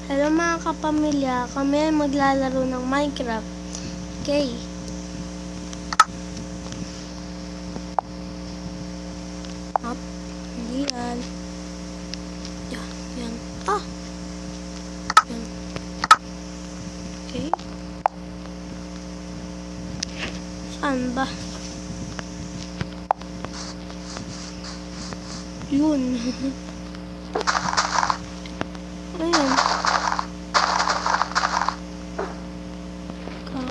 Hello mga kapamilya, kami ay maglalaro ng Minecraft. Okay. Up. Hindi yan. Yan. Ah! Yan. Okay. Saan ba? Yun. Ayan.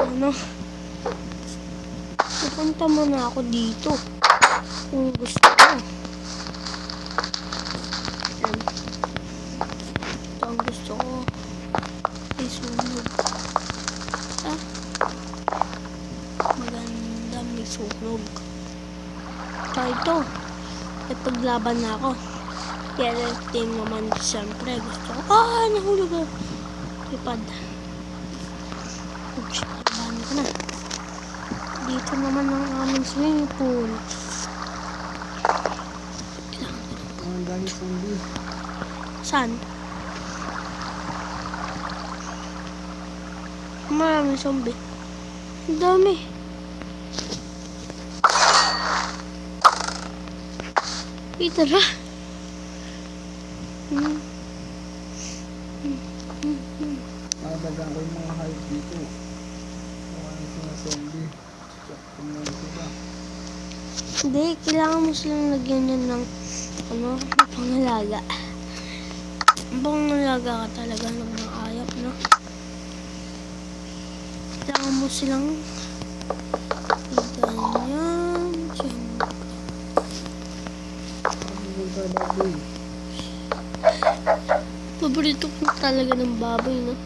Ano? Pupunta muna ako dito. Kung gusto ko. Ayan. Ito ang gusto ko. Isunog. Ah. Maganda may sunog. Ito. May paglaban na ako. Yellow team naman siyempre. Gusto ko. Ah! Nahulog ako. Ipad. Oops. Laban ko na. Dito naman ang aming swimming pool. Ang dami zombie. Saan? Maraming zombie. Ang dami. Tara. Nadagan ko yung mga hayop dito. Maraming mga zombie. Kumuha sila. Hindi, kailangan mo silang lagyan yan ng pangalaga. Pangalaga ka talaga ng mga hayop, no? Kailangan mo silang ganyan. Baboy. Paborito ko talaga ng baboy, no?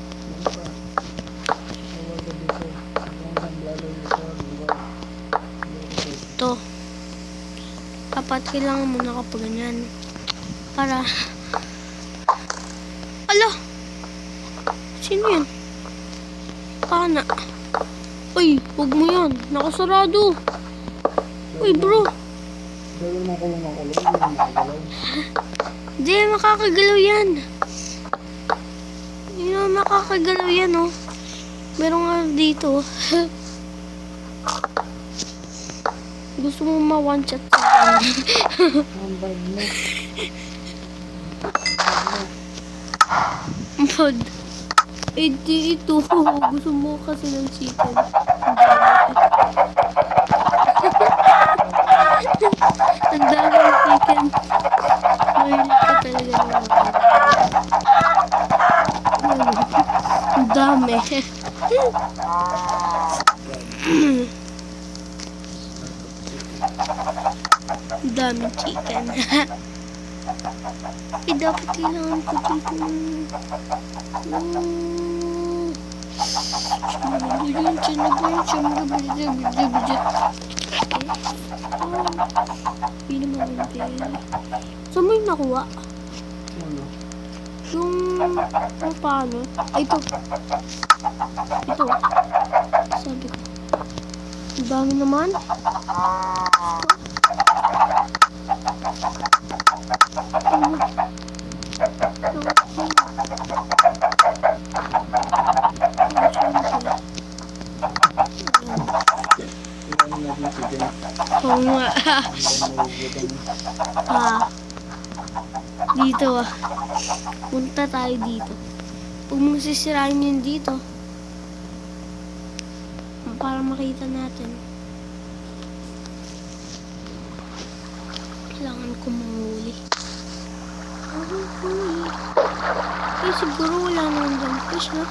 Ito. Dapat kailangan mo na kapag ganyan. Para. Ala! Sino yan? Pana. Uy, huwag mo yan. Nakasarado. Uy, bro. Dahil naman kulong ng kulong. Hindi makagalaw. Hindi, makakagalaw yan. Hindi na makakagalaw yan, oh. Meron nga dito. Gusto mo ma-one-shot sa akin. Ang bag mo. Bad. Eh, di ito. Gusto mo kasi ng chicken. Ang dami ng chicken. Mahilig ka talaga naman. Ang dami. Ang daming chicken. Eh, dapat kailangan ko dito. Saan mo yung nakuha? Ano? Yung paano? Ay, ito. Ito. Sabi ko. Ang dami naman. Oo nga. Dito ah. Punta tayo dito. Huwag mong sisirain yun dito. Para makita natin. Kailangan ko manghuli. Eh, siguro wala naman dyan fish, no?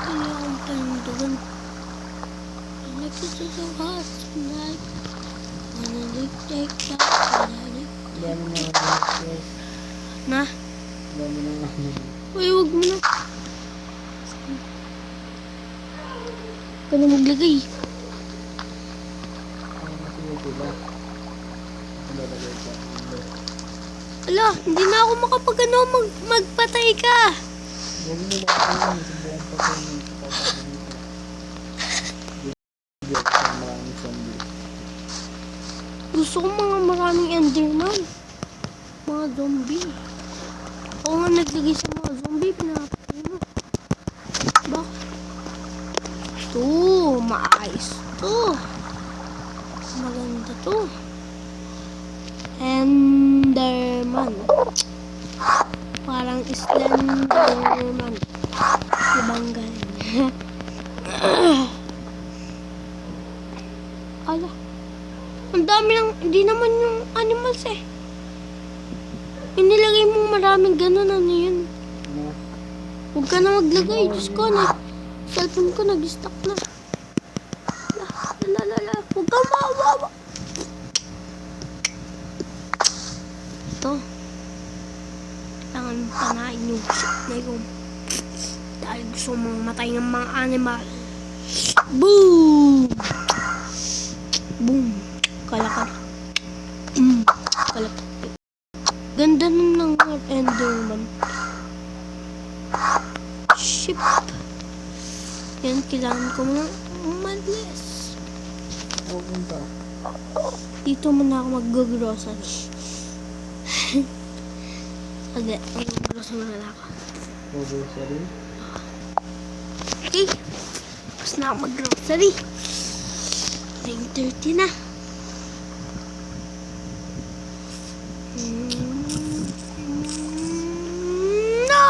Hindi akong tayo doon. Like this is so hot tonight. Wanna take that. Dami na mga Na? Dami na Uy, huwag mo na. Huwag ka na maglagay. Ala, hindi na ako makapagano magpatay ka. Huwag mo ba kami sa buong patay. Maraming zombie. Gusto ko mga maraming enderman. Mga zombie. Ako nga naglagay sa mga zombie, pinapatay mo. Bakit? Ito, maayos to. Maganda to. Enderman. Parang Slenderman. Ibang galing. Ala. Ang dami lang, hindi naman yung animals eh. Inilagay mong maraming ganun, ano yun? Ano? Huwag ka na maglagay, Diyos ko na. Cellphone ko nag-stuck na. La. Huwag ka mawawa. Ito. Kailangan panain yung shit na yun. Dahil gusto mong matay ng mga animal. Boom! Boom! Kalakal. Kalakal. Ganda nun ng Enderman. Ship. Yan, kailangan ko na umalis. Ako punta. Dito muna ako mag-grocery. Sige, mag-grocery na ako. Grocery. Okay. Tapos na ako mag-grocery. 9:30 na. No!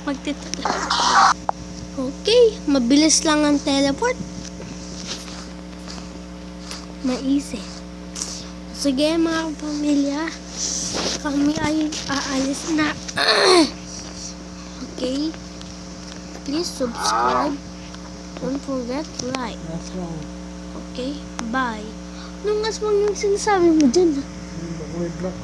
Magte-teleport. Okay, mabilis lang ang teleport. Easy. Sige mga pamilya, kami ay aalis na. Okay, please subscribe. Don't forget to like. That's wrong. Okay, bye. Anong aswang yung sinasabi mo dyan? Word block.